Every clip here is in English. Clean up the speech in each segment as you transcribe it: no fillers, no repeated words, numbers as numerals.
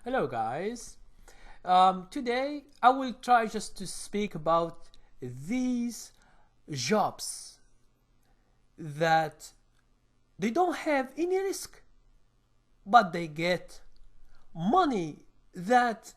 Hello, guys. Today I will try just to speak about these jobs that they don't have any risk, but they get money that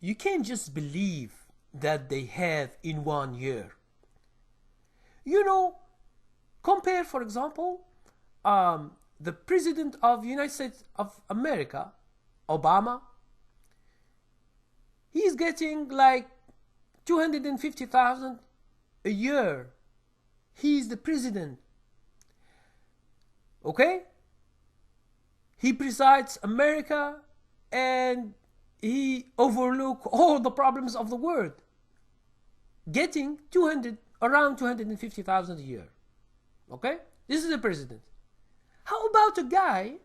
you can't just believe that they have in 1 year. You know, compare, for example, the President of the United States of America, Obama. He's getting like 250,000 a year. He's the president. Okay? He presides America and he overlook all the problems of the world. Getting 200 around 250,000 a year. Okay? This is the president. How about a guy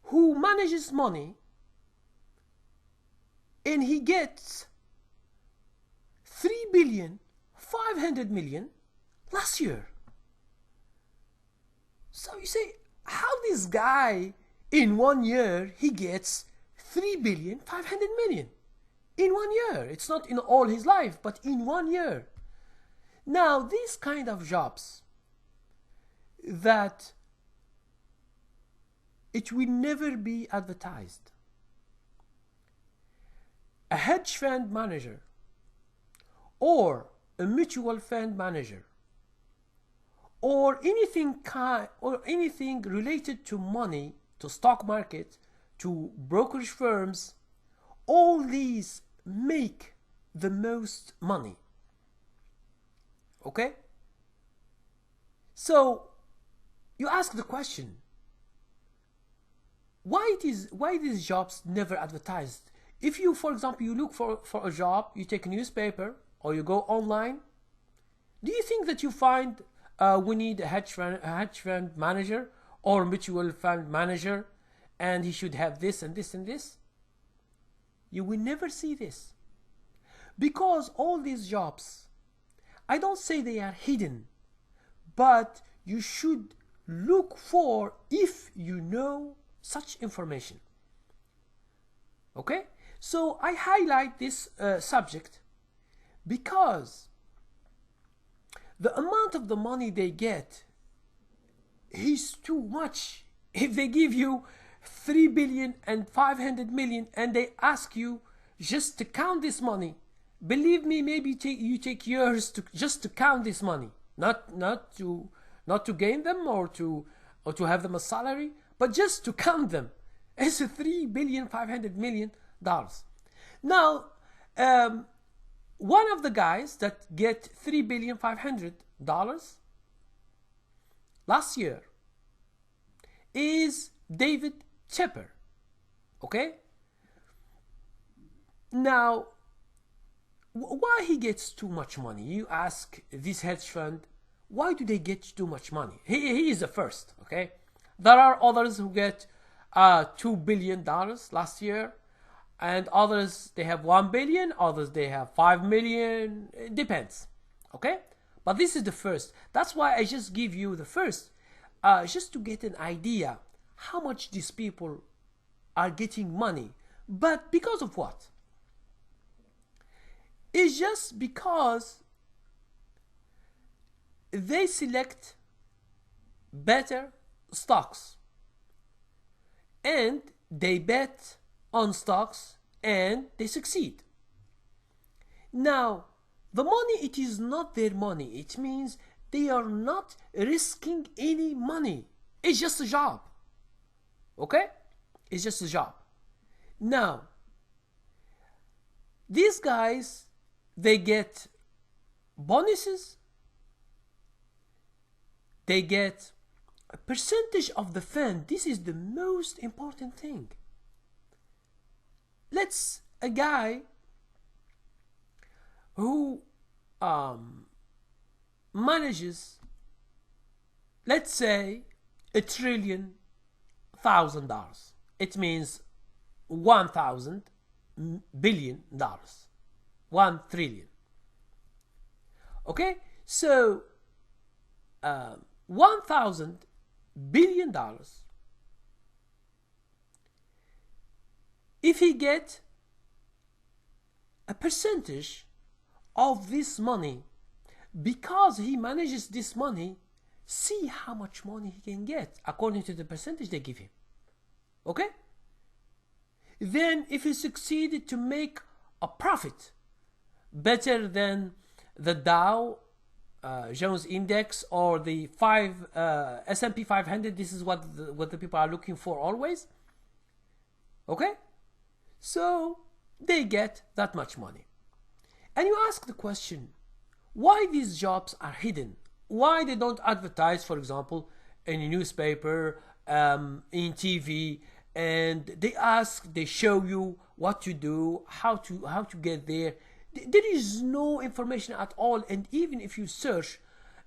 who manages money and he gets 3,500,000,000 last year? So you say, how this guy in 1 year he gets 3,500,000,000 in 1 year? It's not in all his life, but in 1 year. Now, these kind of jobs that it will never be advertised. A hedge fund manager or a mutual fund manager or anything related to money, to stock market, to brokerage firms, all these make the most money. Okay? So you ask the question, why these jobs never advertised? If you, for example, you look for a job, you take a newspaper or you go online, do you think that you find we need a hedge fund manager or mutual fund manager and he should have this and this and this? You will never see this. Because all these jobs, I don't say they are hidden, but you should look for if you know such information. Okay? So I highlight this subject because the amount of the money they get is too much. If they give you 3,500,000,000 and they ask you just to count this money, believe me, maybe you take years just to count this money, not to gain them or to have them as salary, but just to count them. It's $3,500,000,000. Now, one of the guys that get $3,500,000 last year is David Tepper. Okay? Now, why he gets too much money? You ask this hedge fund, why do they get too much money? He is the first. Okay? There are others who get $2 billion last year, and others they have 1 billion, others they have 5 million. It depends. Okay? But this is the first. That's why I just give you the first, just to get an idea how much these people are getting money. But because of what? It's just because they select better stocks and they bet on stocks and they succeed. Now, the money, it is not their money. It means they are not risking any money. It's just a job. Okay? It's just a job. Now, these guys, they get bonuses. They get a percentage of the fund. This is the most important thing. Let's a guy who manages, let's say, $1,000,000,000. It means $1,000,000,000. 1 trillion. Okay? So, $1,000,000,000,000 if he get a percentage of this money, because he manages this money, see how much money he can get according to the percentage they give him. Okay? Then if he succeeded to make a profit better than the Dow Jones Index or the S&P 500, this is what the people are looking for always. Okay? So they get that much money. And you ask the question, why these jobs are hidden? Why they don't advertise, for example, in a newspaper, in TV, and they show you what to do, how to get there. There is no information at all, and even if you search,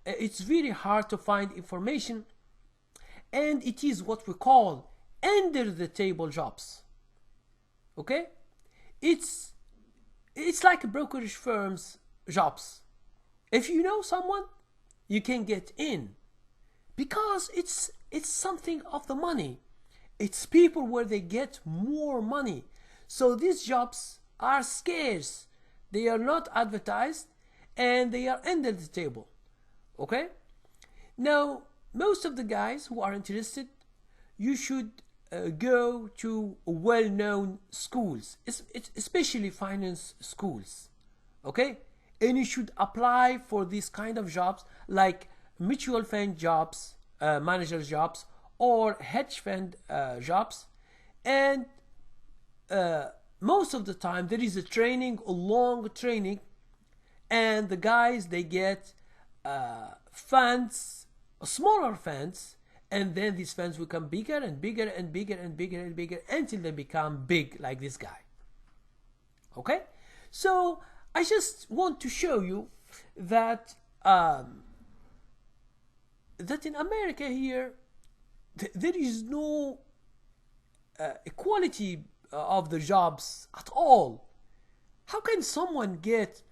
it's very hard to find information, and it is what we call under the table jobs. Okay? It's like a brokerage firm's jobs. If you know someone, you can get in, because it's something of the money. It's people where they get more money. So these jobs are scarce. They are not advertised, and they are under the table. Okay? Now, most of the guys who are interested, you should go to well-known schools, especially finance schools. Okay? And you should apply for these kind of jobs, like mutual fund jobs, manager jobs, or hedge fund jobs. And most of the time there is a long training, and the guys, they get funds, smaller funds, and then these funds become bigger and bigger and bigger and bigger and bigger until they become big, like this guy. Okay? So I just want to show you that that in America here, there is no equality of the jobs at all. How can someone get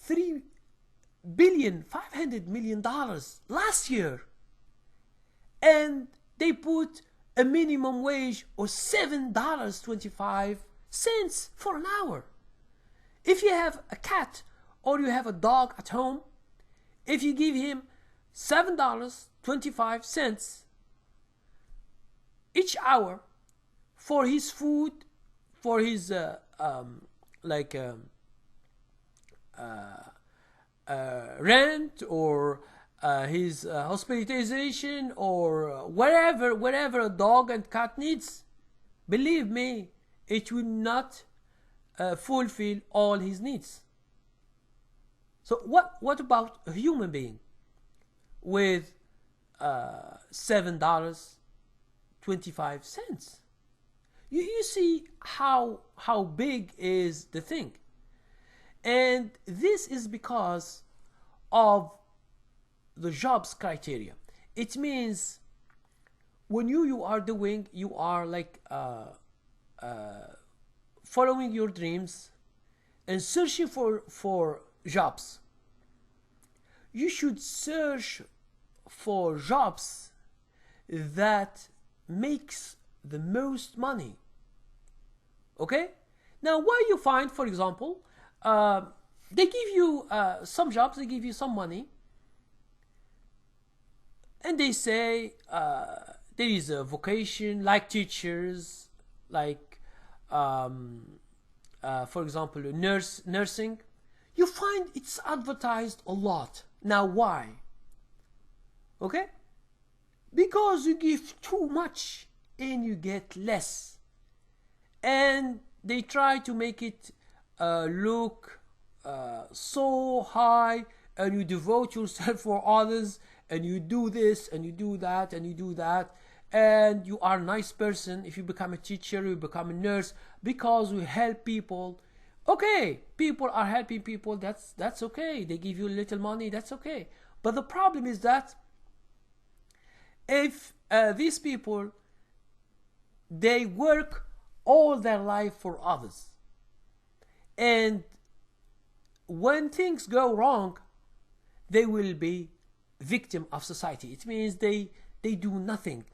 $3,500,000,000 last year, and they put a minimum wage of $7.25 for an hour? If you have a cat or you have a dog at home, if you give him $7.25 each hour for his food, for his rent, or his hospitalization, or wherever a dog and cat needs, believe me, it will not fulfill all his needs. So what about a human being with $7.25? You see how big is the thing. And this is because of the jobs criteria. It means when you are like following your dreams and searching for jobs, you should search for jobs that makes the most money. Okay? Now, why you find, for example, they give you some jobs, they give you some money, and they say there is a vocation, like teachers, like for example, nursing. You find it's advertised a lot. Now, why? Okay? Because you give too much and you get less, and they try to make it look so high, and you devote yourself for others, and you do this and you do that and you do that, and you are a nice person. If you become a teacher, you become a nurse, because you help people. Okay, people are helping people, that's okay. They give you a little money, that's okay. But the problem is that if these people, they work all their life for others, and when things go wrong, they will be victim of society. It means they do nothing.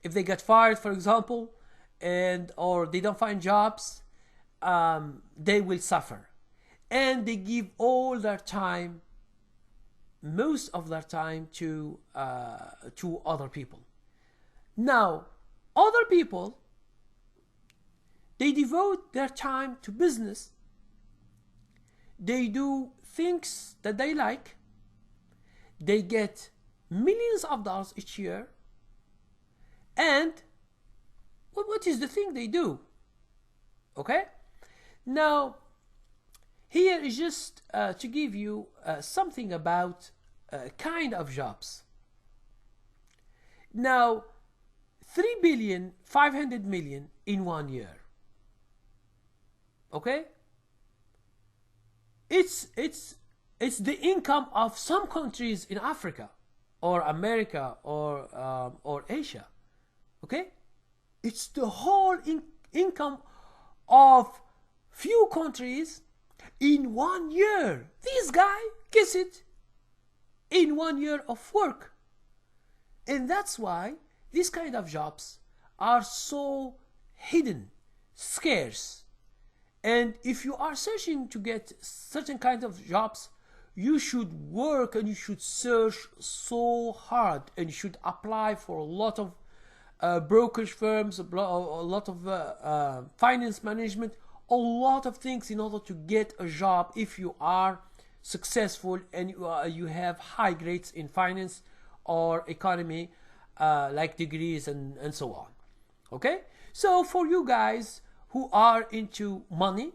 If they get fired, for example, and or they don't find jobs, they will suffer. And they give all their time, most of their time, to other people. Now, other people, they devote their time to business. They do things that they like. They get millions of dollars each year. And what is the thing they do? Okay? Now, here is just to give you something about kind of jobs. Now, 3,500,000,000 in 1 year. Okay? It's the income of some countries in Africa or America or Asia. Okay? It's the whole income of few countries in 1 year. This guy gets it in 1 year of work. And that's why these kind of jobs are so hidden, scarce. And if you are searching to get certain kind of jobs, you should work and you should search so hard, and you should apply for a lot of brokerage firms, a lot of finance management, a lot of things in order to get a job if you are successful and you have high grades in finance or economy, like degrees and so on. Okay? So for you guys who are into money,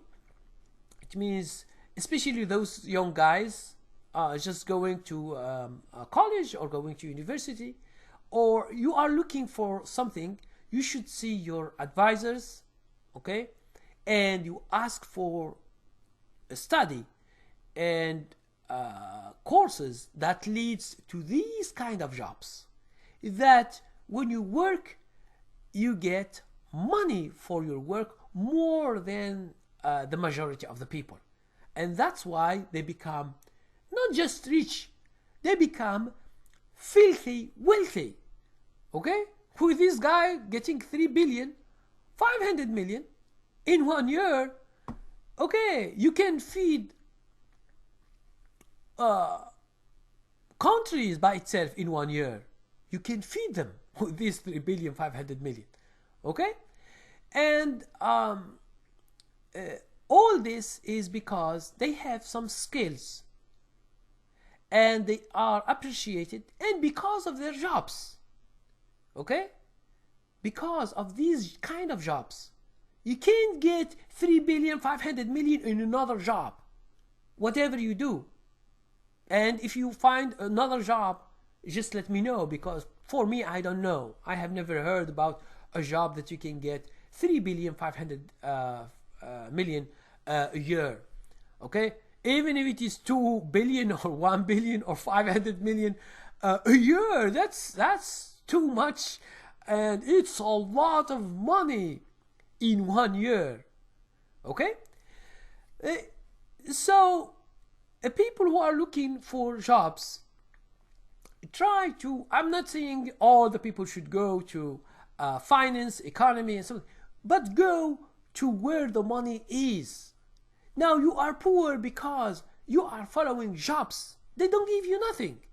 it means especially those young guys just going to college or going to university, or you are looking for something, you should see your advisors, okay? And you ask for a study and courses that leads to these kind of jobs, that when you work, you get money for your work more than the majority of the people. And that's why they become not just rich, they become filthy wealthy. Okay? With this guy getting 3,500,000,000 in 1 year, okay, you can feed countries by itself in 1 year. You can feed them with this 3,500,000,000. Okay? And all this is because they have some skills and they are appreciated, and because of their jobs. Okay? Because of these kind of jobs. You can't get 3,500,000,000 in another job, whatever you do. And if you find another job, just let me know, because for me, I don't know. I have never heard about a job that you can get 3,500,000,000 a year. Okay? Even if it is 2 billion or 1 billion or 500 million a year, that's too much, and it's a lot of money in 1 year. Okay? So people who are looking for jobs, try to, I'm not saying all the people should go to finance, economy and something, but go to where the money is. Now you are poor because you are following jobs. They don't give you nothing.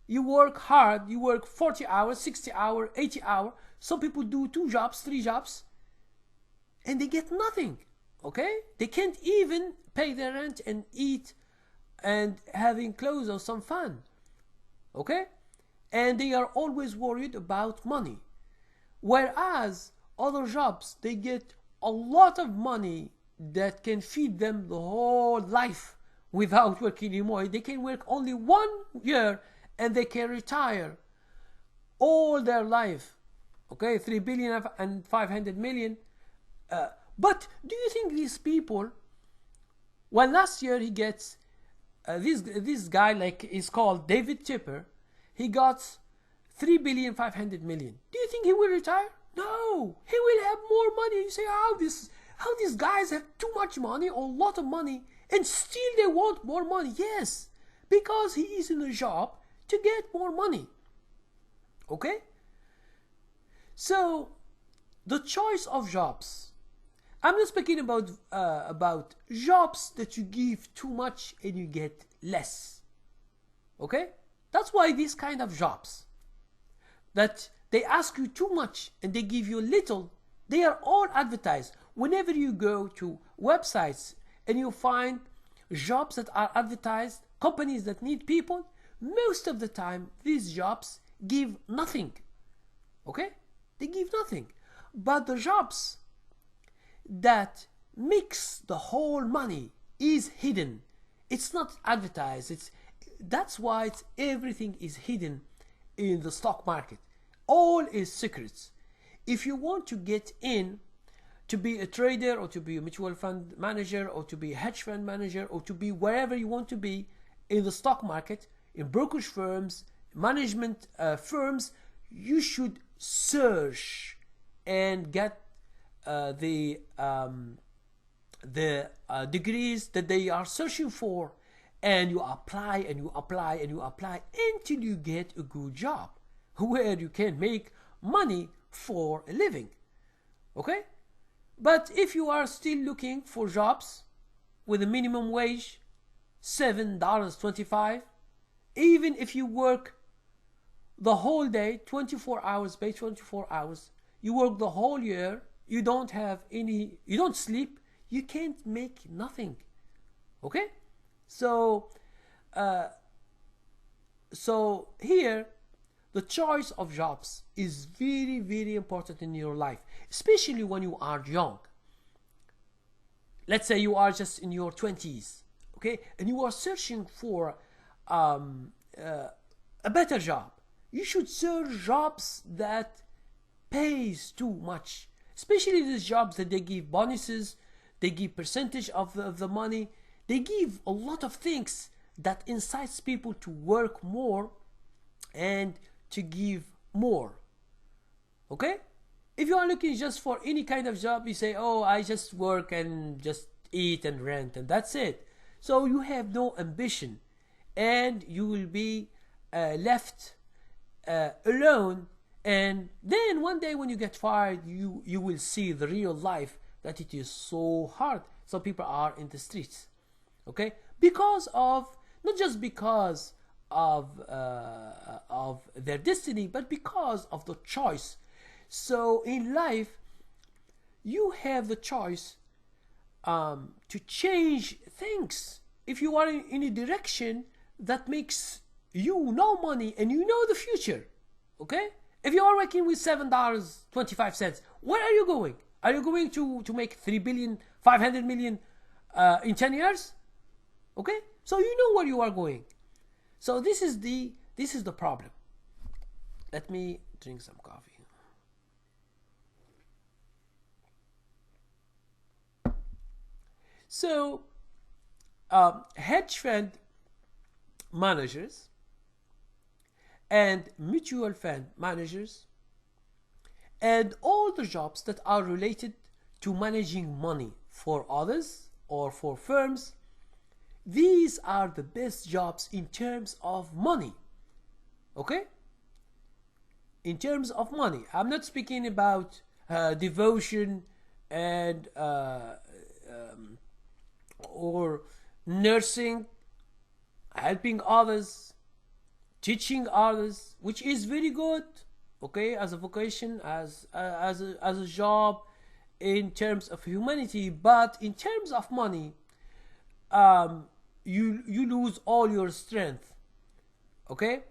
You work hard, you work 40 hours, 60 hours, 80 hours. Some people do 2 jobs, 3 jobs, and they get nothing. Okay? They can't even pay their rent and eat and having clothes or some fun. Okay? And they are always worried about money. Whereas other jobs, they get a lot of money that can feed them the whole life without working anymore. They can work only 1 year and they can retire all their life. Okay, 3,500,000,000. But do you think these people, well, last year he gets, this guy, like, is called David Chipper, he got 3,500,000,000. Do you think he will retire? No, he will have more money. You say, how these guys have too much money or a lot of money and still they want more money? Yes, because he is in a job to get more money. Okay? So the choice of jobs. I'm not speaking about jobs that you give too much and you get less. Okay? That's why these kind of jobs that they ask you too much and they give you little, they are all advertised. Whenever you go to websites and you find jobs that are advertised, companies that need people, most of the time these jobs give nothing. Okay? They give nothing. But the jobs that mix the whole money is hidden. It's not advertised. That's why everything is hidden in the stock market. All is secrets. If you want to get in to be a trader or to be a mutual fund manager or to be a hedge fund manager or to be wherever you want to be in the stock market, in brokerage firms, management firms, you should search and get the degrees that they are searching for, and you apply and you apply and you apply until you get a good job where you can make money for a living. Okay? But if you are still looking for jobs with a minimum wage, $7.25, even if you work the whole day, 24 hours by 24 hours, you work the whole year, you don't sleep, you can't make nothing. Okay? So here, the choice of jobs is very, very important in your life, especially when you are young. Let's say you are just in your 20s, okay, and you are searching for a better job. You should search jobs that pays too much, especially these jobs that they give bonuses, they give percentage of the money, they give a lot of things that incites people to work more and to give more. Okay? If you are looking just for any kind of job, you say, oh, I just work and just eat and rent and that's it. So you have no ambition and you will be left alone, and then one day when you get fired, you will see the real life, that it is so hard. Some people are in the streets, okay, because of, not just because of their destiny, but because of the choice. So in life you have the choice to change things. If you are in a direction that makes you no money and you know the future, okay, if you are working with $7.25, where are you going? Are you going to make 3 billion, 500 million in 10 years? Okay, so you know where you are going. So this is the problem. Let me drink some coffee. So hedge fund managers and mutual fund managers and all the jobs that are related to managing money for others or for firms, these are the best jobs in terms of money. Okay? In terms of money. I'm not speaking about devotion and or nursing, helping others, teaching others, which is very good, okay, as a vocation, as a job in terms of humanity. But in terms of money, you lose all your strength, okay.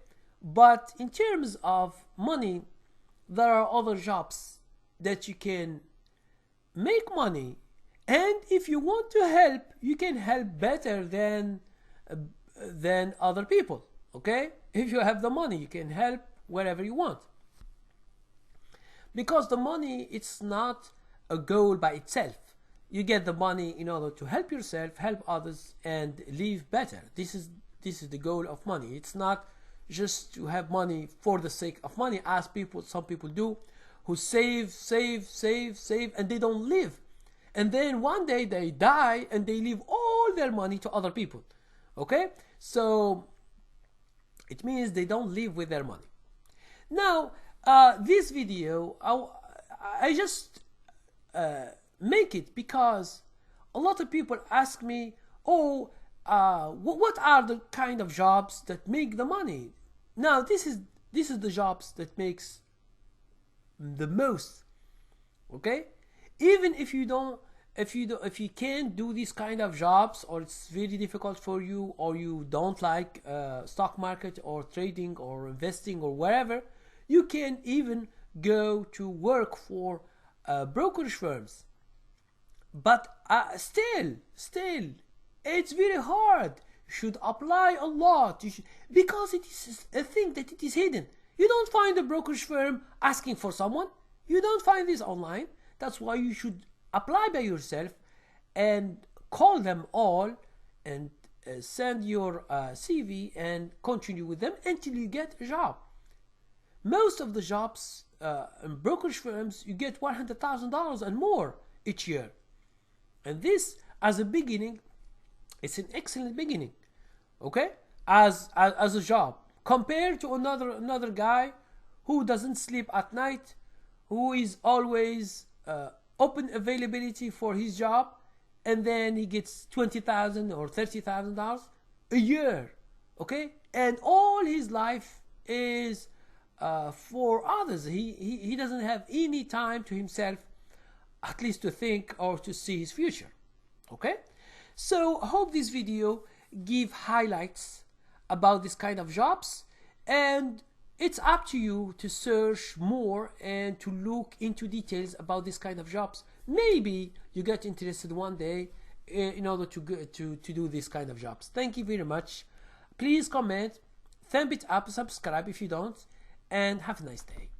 But in terms of money, there are other jobs that you can make money, and if you want to help, you can help better than other people, okay. If you have the money, you can help wherever you want, because the money, it's not a goal by itself. You get the money in order to help yourself, help others, and live better. This is the goal of money. It's not just to have money for the sake of money, as some people do, who save, and they don't live. And then one day they die and they leave all their money to other people. Okay? So it means they don't live with their money. Now, this video, I just make it because a lot of people ask me, oh, what are the kind of jobs that make the money? Now this is the jobs that makes the most. Okay, even if you can't do these kind of jobs, or it's very difficult for you, or you don't like stock market or trading or investing or wherever, you can even go to work for brokerage firms. But still it's very hard. You should apply a lot. Because it is a thing that it is hidden. You don't find a brokerage firm asking for someone. You don't find this online. That's why you should apply by yourself and call them all and send your CV and continue with them until you get a job. Most of the jobs in brokerage firms, you get $100,000 and more each year. And this, as a beginning, it's an excellent beginning, okay? As a job, compared to another guy who doesn't sleep at night, who is always open availability for his job, and then he gets $20,000 or $30,000 a year, okay? And all his life is for others. He doesn't have any time to himself, at least to think or to see his future. Okay, so I hope this video give highlights about this kind of jobs, and it's up to you to search more and to look into details about this kind of jobs. Maybe you get interested one day in order to do this kind of jobs. Thank you very much. Please comment, thumb it up, subscribe if you don't, and have a nice day.